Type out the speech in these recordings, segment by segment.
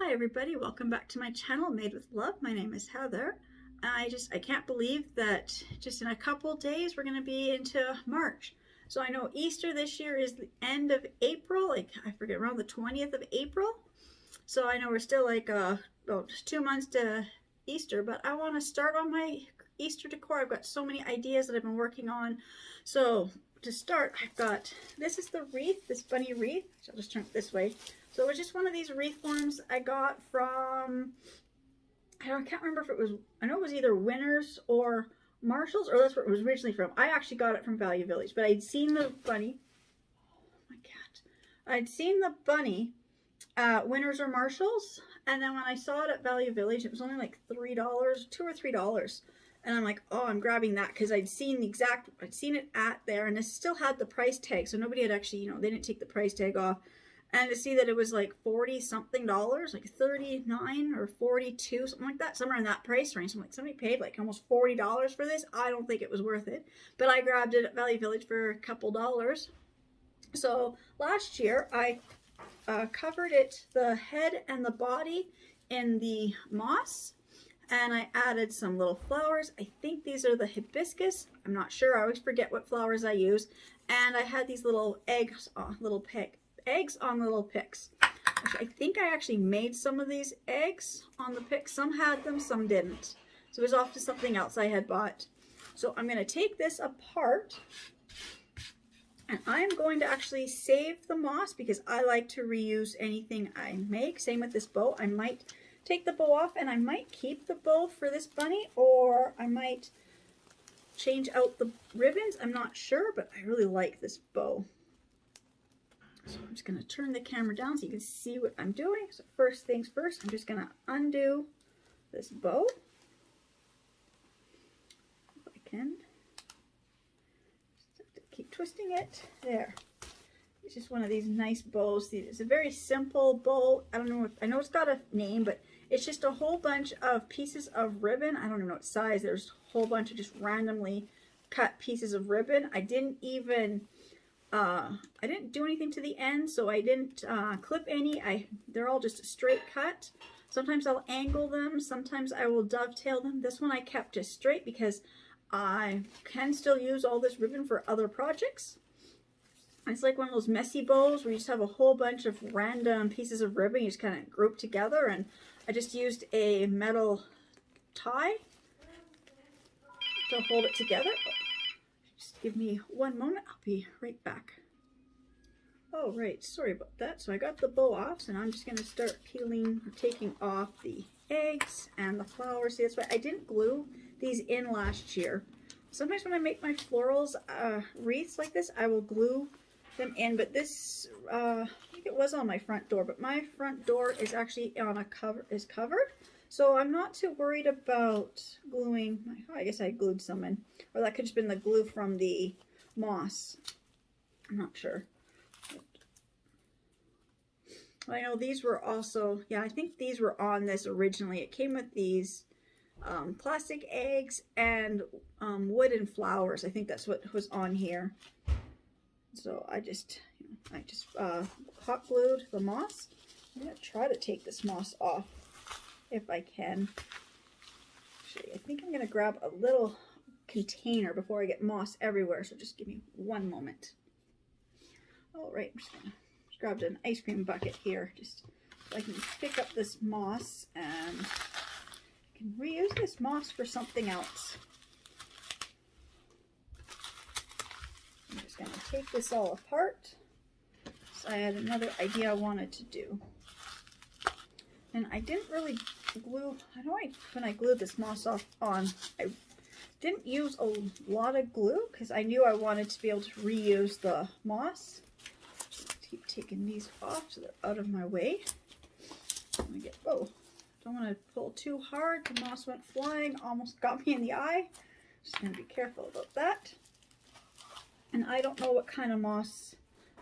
Hi everybody, welcome back to my channel, Made with Love. My name is Heather. I can't believe that just in a couple days we're going to be into March. So I know Easter this year is the end of April, like I forget, around the 20th of April. So I know we're still like about 2 months to Easter, but I want to start on my Easter decor. I've got so many ideas that I've been working on. So to start, I've got, this is the wreath, this bunny wreath. So I'll just turn it this way. So it was just one of these wreath forms I got from, I can't remember if it was, I know it was either Winners or Marshalls, or that's where it was originally from. I actually got it from Value Village, but I'd seen the bunny, oh my cat, I'd seen the bunny at Winners or Marshalls, and then when I saw it at Value Village, it was only like $3, $2 or $3. And I'm like, oh, I'm grabbing that because I'd seen it at there, and it still had the price tag. So nobody had actually, they didn't take the price tag off. And to see that it was like 40 something dollars, like 39 or 42, something like that, somewhere in that price range. I'm like, somebody paid like almost $40 for this. I don't think it was worth it. But I grabbed it at Value Village for a couple dollars. So last year I covered it, the head and the body, in the moss. And I added some little flowers. I think these are the hibiscus. I'm not sure. I always forget what flowers I use. And I had these little eggs on little picks. I think I actually made some of these eggs on the picks. Some had them, some didn't. So it was off to something else I had bought. So I'm going to take this apart. And I'm going to actually save the moss because I like to reuse anything I make. Same with this bow. I might take the bow off and I might keep the bow for this bunny, or I might change out the ribbons. I'm not sure, but I really like this bow. So I'm just going to turn the camera down so you can see what I'm doing. So first things first, I'm just going to undo this bow. If I can. Just have to keep twisting it. There. It's just one of these nice bows. It's a very simple bow. I don't know if, I know it's got a name, but it's just a whole bunch of pieces of ribbon. I don't even know what size. There's a whole bunch of just randomly cut pieces of ribbon. I didn't even, I didn't do anything to the end, so I didn't clip any. They're all just a straight cut. Sometimes I'll angle them. Sometimes I will dovetail them. This one I kept just straight because I can still use all this ribbon for other projects. It's like one of those messy bows where you just have a whole bunch of random pieces of ribbon you just kind of group together, and I just used a metal tie to hold it together. Just give me one moment, I'll be right back. Oh right, sorry about that. So I got the bow off, so now I'm just going to start peeling or taking off the eggs and the flowers. See, that's why I didn't glue these in last year. Sometimes when I make my florals wreaths like this, I will glue them in, but this I think it was on my front door, but my front door is actually on a covered, so I'm not too worried about gluing I guess I glued some in, or that could have been the glue from the moss. I'm not sure. I know these were also, yeah, I think these were on this originally. It came with these plastic eggs and wooden flowers. I think that's what was on here. So I just hot glued the moss. I'm going to try to take this moss off if I can. Actually, I think I'm going to grab a little container before I get moss everywhere. So just give me one moment. All right, I'm just going to grab an ice cream bucket here just so I can pick up this moss and I can reuse this moss for something else. I'm just going to take this all apart. So I had another idea I wanted to do. And I didn't really glue, when I glued this moss off on, I didn't use a lot of glue because I knew I wanted to be able to reuse the moss. Just keep taking these off so they're out of my way. Don't want to pull too hard. The moss went flying, almost got me in the eye. Just going to be careful about that. And I don't know what kind of moss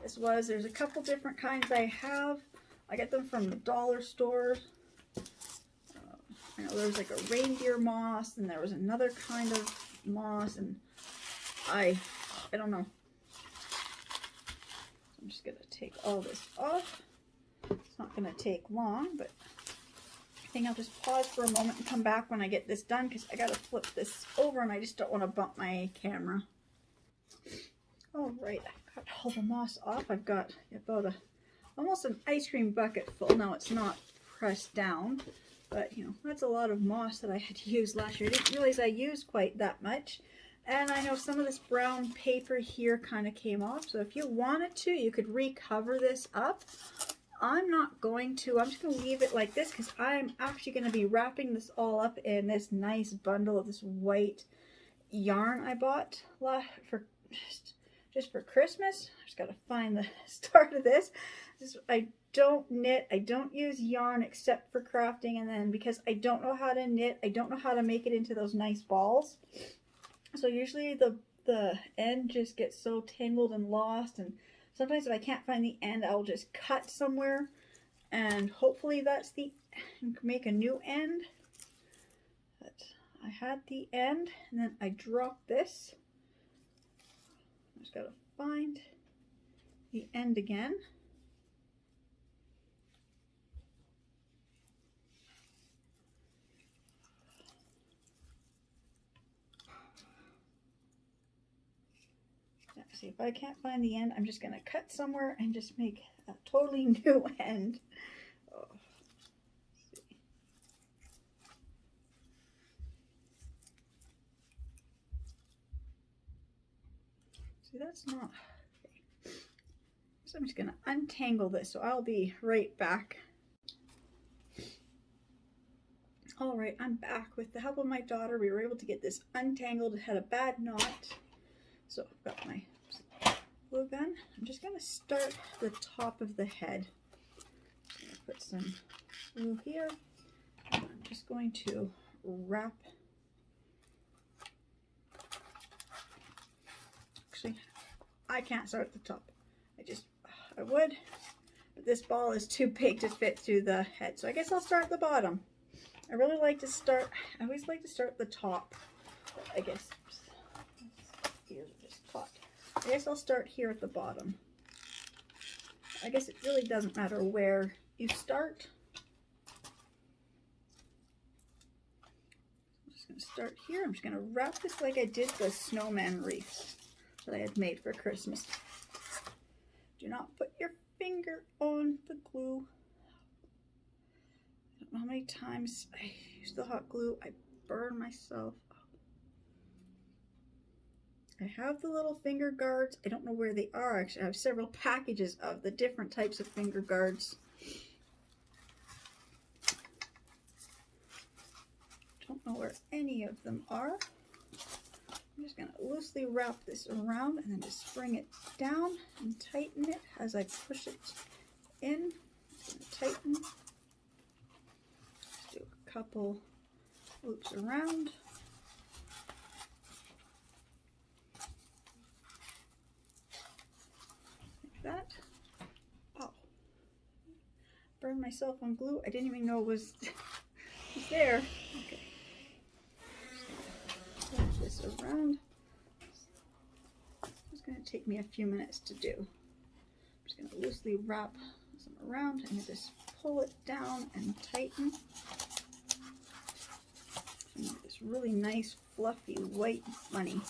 this was. There's a couple different kinds I have. I get them from the dollar store. I know there was like a reindeer moss, and there was another kind of moss, and I don't know. I'm just going to take all this off. It's not going to take long, but think I'll just pause for a moment and come back when I get this done, because I gotta flip this over and I just don't want to bump my camera. All right, I've got all the moss off. I've got about almost an ice cream bucket full. Now it's not pressed down, but you know, that's a lot of moss that I had to use last year. I didn't realize I used quite that much. And I know some of this brown paper here kind of came off, so if you wanted to, you could recover this up. I'm not going to. I'm just going to leave it like this, because I'm actually going to be wrapping this all up in this nice bundle of this white yarn I bought for just for Christmas. I just got to find the start of this. I don't knit. I don't use yarn except for crafting, and then because I don't know how to knit, I don't know how to make it into those nice balls. So usually the end just gets so tangled and lost, and sometimes if I can't find the end, I'll just cut somewhere, and hopefully that's make a new end. But I had the end, and then I dropped this. I just gotta find the end again. See, if I can't find the end, I'm just going to cut somewhere and just make a totally new end. Oh, see, that's not okay. So I'm just going to untangle this, so I'll be right back. All right, I'm back. With the help of my daughter, we were able to get this untangled. It had a bad knot, so I've got my glue gun. I'm just going to start the top of the head. I'm going to put some glue here. And I'm just going to wrap. Actually, I can't start at the top. I would, but this ball is too big to fit through the head. So I guess I'll start at the bottom. I always like to start at the top. But I guess ears are just caught. I guess I'll start here at the bottom. I guess it really doesn't matter where you start. I'm just going to start here. I'm just going to wrap this like I did the snowman wreath that I had made for Christmas. Do not put your finger on the glue. I don't know how many times I use the hot glue. I burn myself. I have the little finger guards. I don't know where they are. Actually, I have several packages of the different types of finger guards. Don't know where any of them are. I'm just going to loosely wrap this around and then just bring it down and tighten it as I push it in. Tighten. Just do a couple loops around. That. Oh, burned myself on glue. I didn't even know it was there. Okay, wrap this around. It's going to take me a few minutes to do. I'm just going to loosely wrap some around and just pull it down and tighten. And this really nice fluffy white money.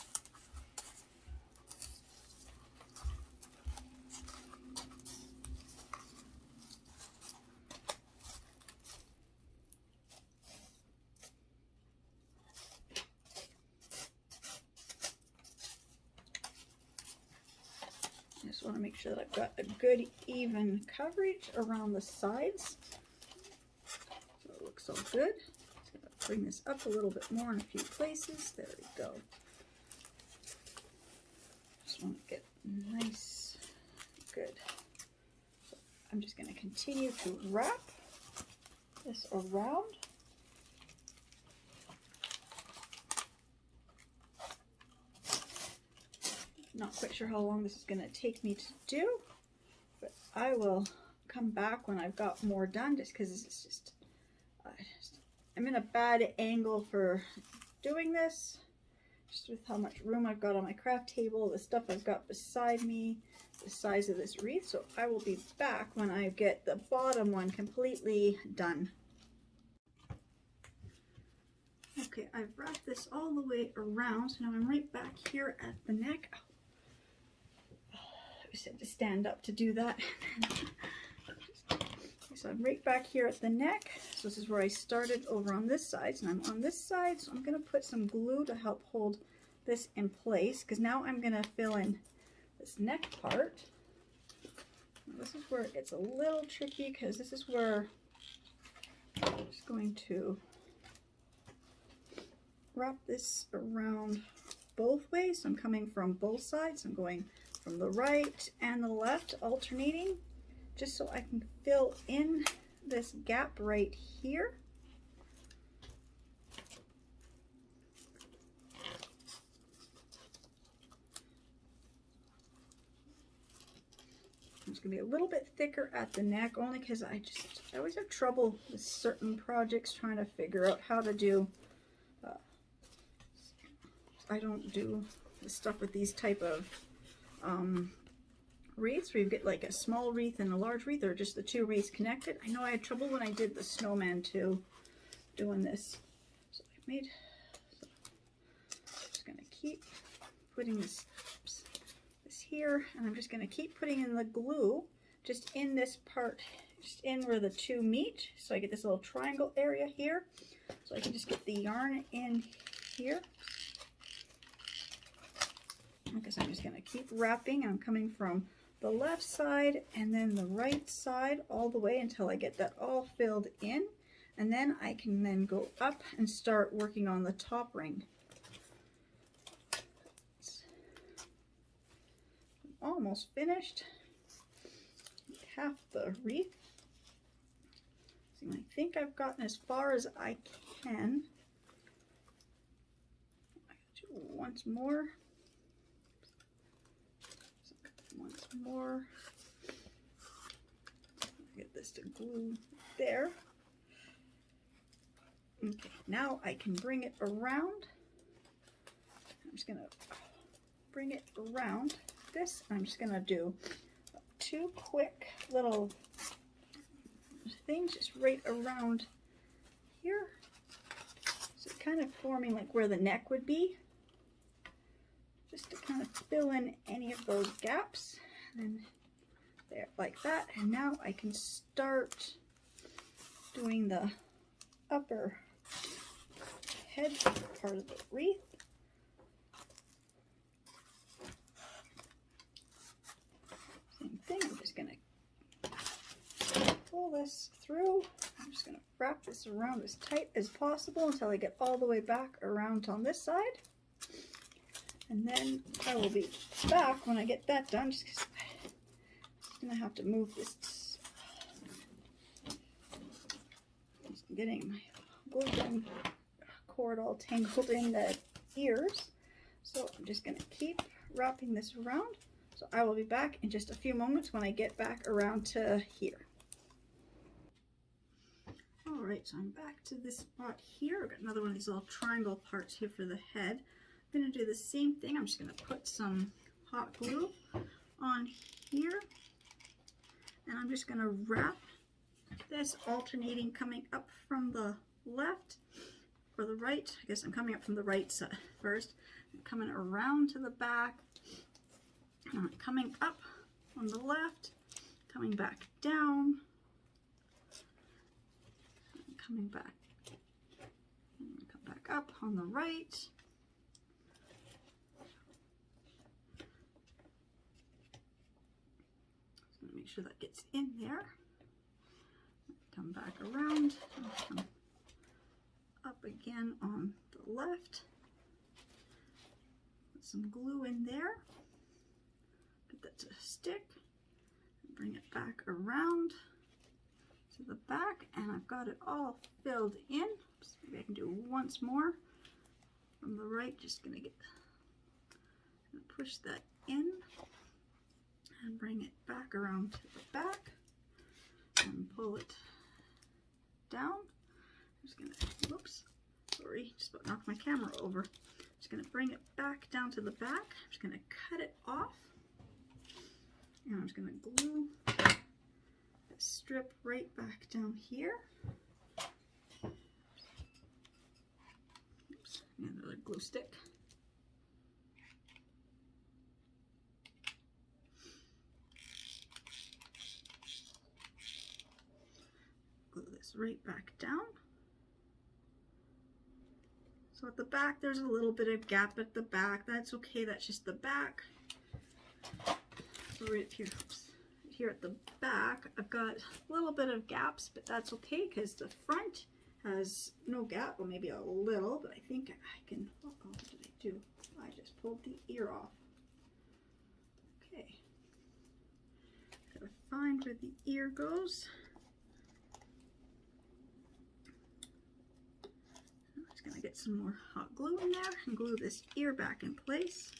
Just want to make sure that I've got a good even coverage around the sides. So it looks all good. Just going to bring this up a little bit more in a few places. There we go. Just want to get nice, good. So I'm just going to continue to wrap this around. Not quite sure how long this is going to take me to do, but I will come back when I've got more done, just because it's just, I'm in a bad angle for doing this, just with how much room I've got on my craft table, the stuff I've got beside me, the size of this wreath. So I will be back when I get the bottom one completely done. Okay, I've wrapped this all the way around, so now I'm right back here at the neck. I just had to stand up to do that. So I'm right back here at the neck. So this is where I started over on this side, and I'm on this side, so I'm going to put some glue to help hold this in place, because now I'm going to fill in this neck part. This is where it gets a little tricky, because this is where I'm just going to wrap this around both ways. So I'm coming from both sides. I'm going from the right and the left, alternating, just so I can fill in this gap right here. It's going to be a little bit thicker at the neck, only because I always have trouble with certain projects trying to figure out how to do. I don't do the stuff with these type of wreaths where you get like a small wreath and a large wreath, or just the two wreaths connected. I know I had trouble when I did the snowman too, doing this. So I've made, so I'm just going to keep putting this here, and I'm just going to keep putting in the glue just in this part, just in where the two meet, so I get this little triangle area here, so I can just get the yarn in here. I guess I'm just going to keep wrapping. I'm coming from the left side and then the right side all the way until I get that all filled in, and then I can then go up and start working on the top ring. Almost finished. Half the wreath. So I think I've gotten as far as I can. I do once more. Once more. Get this to glue there. Okay, now I can bring it around. I'm just gonna bring it around this. I'm just gonna do two quick little things just right around here, so kind of forming like where the neck would be, just to kind of fill in any of those gaps, and then there, like that. And now I can start doing the upper head part of the wreath. I'm just going to pull this through. I'm just going to wrap this around as tight as possible until I get all the way back around on this side. And then I will be back when I get that done, just because I'm going to have to move this. Just getting my glue gun cord all tangled in the ears. So I'm just going to keep wrapping this around. So I will be back in just a few moments when I get back around to here. All right, so I'm back to this spot here. I've got another one of these little triangle parts here for the head. I'm going to do the same thing. I'm just going to put some hot glue on here, and I'm just going to wrap this, alternating, coming up from the left or the right. I guess I'm coming up from the right side first. I'm coming around to the back. Coming up on the left, coming back down, coming back, and come back up on the right. Just gonna make sure that gets in there. Come back around, and come up again on the left. Put some glue in there. That to stick, and bring it back around to the back, and I've got it all filled in. So maybe I can do once more from the right. Just gonna push that in and bring it back around to the back and pull it down. I'm just gonna, whoops, sorry, just about knocked my camera over. Just gonna bring it back down to the back. I'm just gonna cut it off. And I'm just going to glue this strip right back down here. glue stick. Glue this right back down. So at the back, there's a little bit of gap at the back. That's okay, that's just the back. So right here, oops, right here at the back, I've got a little bit of gaps, but that's okay because the front has no gap. Well, maybe a little, but I think I can, oh, what did I do? I just pulled the ear off. Okay. Gotta find where the ear goes. Gonna get some more hot glue in there and glue this ear back in place.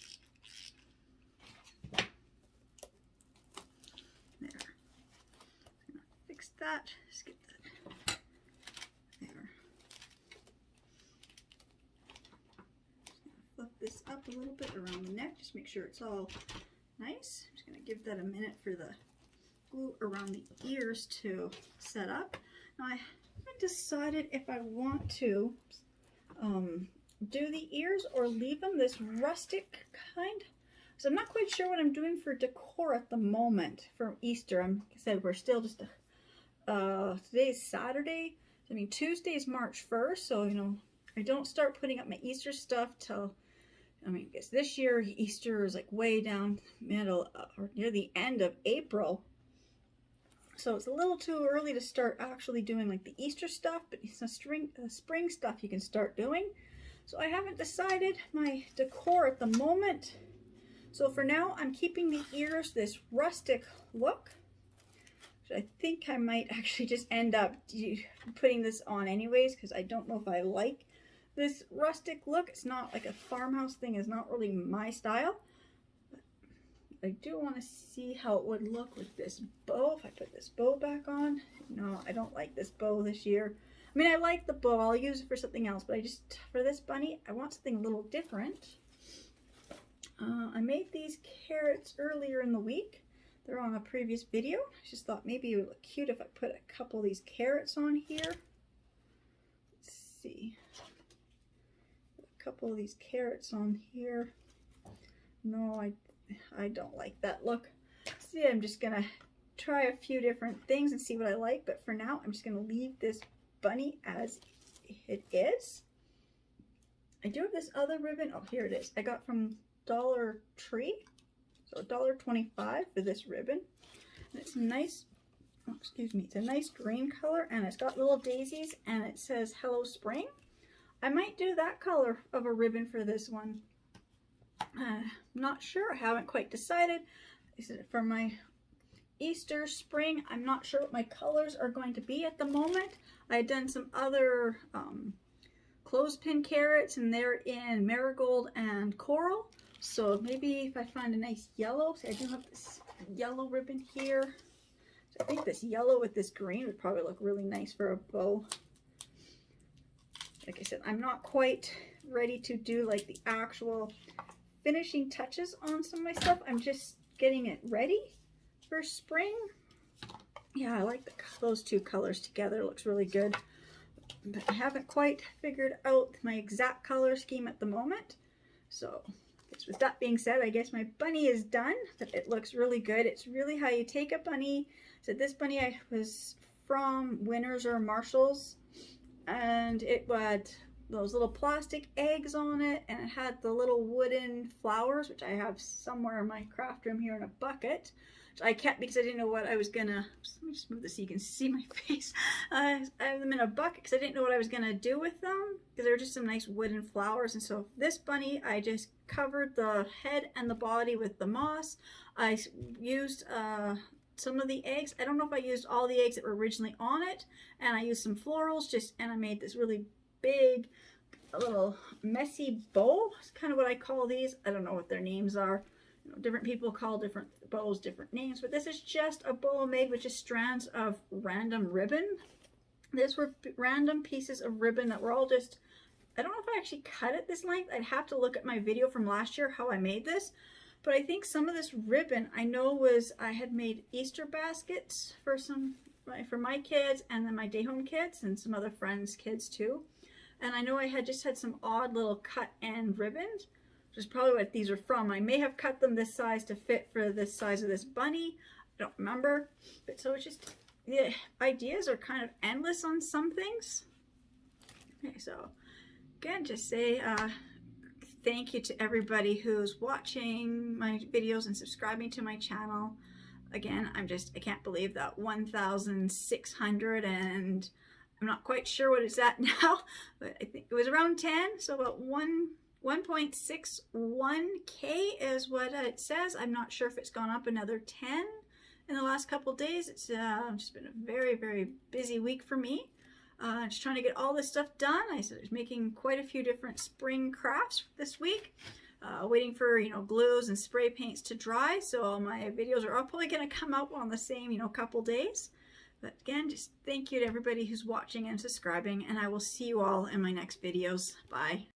There. Gonna fix that. Just get that there. Just gonna fluff this up a little bit around the neck. Just make sure it's all nice. I'm just gonna give that a minute for the glue around the ears to set up. Now I haven't decided if I want to do the ears or leave them this rustic kind. So I'm not quite sure what I'm doing for decor at the moment for Easter. Like I said, we're still just today's Saturday. I mean, Tuesday is March 1st, so you know I don't start putting up my Easter stuff till, I mean, I guess this year Easter is like way down middle or near the end of April. So it's a little too early to start actually doing like the Easter stuff, but it's spring stuff you can start doing. So I haven't decided my decor at the moment. So for now, I'm keeping the ears this rustic look. So I think I might actually just end up putting this on anyways, because I don't know if I like this rustic look. It's not like a farmhouse thing, it's not really my style. I do want to see how it would look with this bow. If I put this bow back on. No, I don't like this bow this year. I mean, I like the bow. I'll use it for something else. But for this bunny, I want something a little different. I made these carrots earlier in the week. They're on a previous video. I just thought maybe it would look cute if I put a couple of these carrots on here. Let's see. A couple of these carrots on here. No, I don't like that look. See, I'm just gonna try a few different things and see what I like, but for now I'm just gonna leave this bunny as it is. I do have this other ribbon. Oh, here it is. I got from Dollar Tree, so $1.25 for this ribbon. And it's nice, oh, excuse me, it's a nice green color and it's got little daisies and it says Hello Spring. I might do that color of a ribbon for this one. Not sure, I haven't quite decided. For my Easter, spring, I'm not sure what my colors are going to be at the moment. I had done some other clothespin carrots and they're in marigold and coral. So maybe if I find a nice yellow, see I do have this yellow ribbon here. So I think this yellow with this green would probably look really nice for a bow. Like I said, I'm not quite ready to do like the actual finishing touches on some of my stuff. I'm just getting it ready for spring. Yeah, I like those two colors together. It looks really good. But I haven't quite figured out my exact color scheme at the moment. So with that being said, I guess my bunny is done. But it looks really good. It's really how you take a bunny. So this bunny I was from Winners or Marshalls. And it had those little plastic eggs on it, and it had the little wooden flowers, which I have somewhere in my craft room here in a bucket, which I kept because I didn't know what I was gonna, let me just move this so you can see my face. I have them in a bucket because I didn't know what I was gonna do with them, because they were just some nice wooden flowers. And so this bunny, I just covered the head and the body with the moss. I used some of the eggs. I don't know if I used all the eggs that were originally on it, and I used some florals and I made this really big, a little messy bow. It's kind of what I call these. I don't know what their names are. You know, different people call different bows different names, but this is just a bow made with just strands of random ribbon. These were random pieces of ribbon that were all just, I don't know if I actually cut it this length. I'd have to look at my video from last year how I made this. But I think some of this ribbon I know was, I had made Easter baskets for my kids and then my day home kids and some other friends' kids too. And I know I had just had some odd little cut end ribbons, which is probably what these are from. I may have cut them this size to fit for this size of this bunny. I don't remember. But so it's just, the ideas are kind of endless on some things. Okay, so again, just say thank you to everybody who's watching my videos and subscribing to my channel. Again, I can't believe that 1,600, and I'm not quite sure what it's at now, but I think it was around 10, so about 1.61K is what it says. I'm not sure if it's gone up another 10 in the last couple days. It's just been a very, very busy week for me. Just trying to get all this stuff done. I was making quite a few different spring crafts this week. Waiting for, glues and spray paints to dry. So my videos are all probably going to come out on the same, couple days. But again, just thank you to everybody who's watching and subscribing. And I will see you all in my next videos. Bye.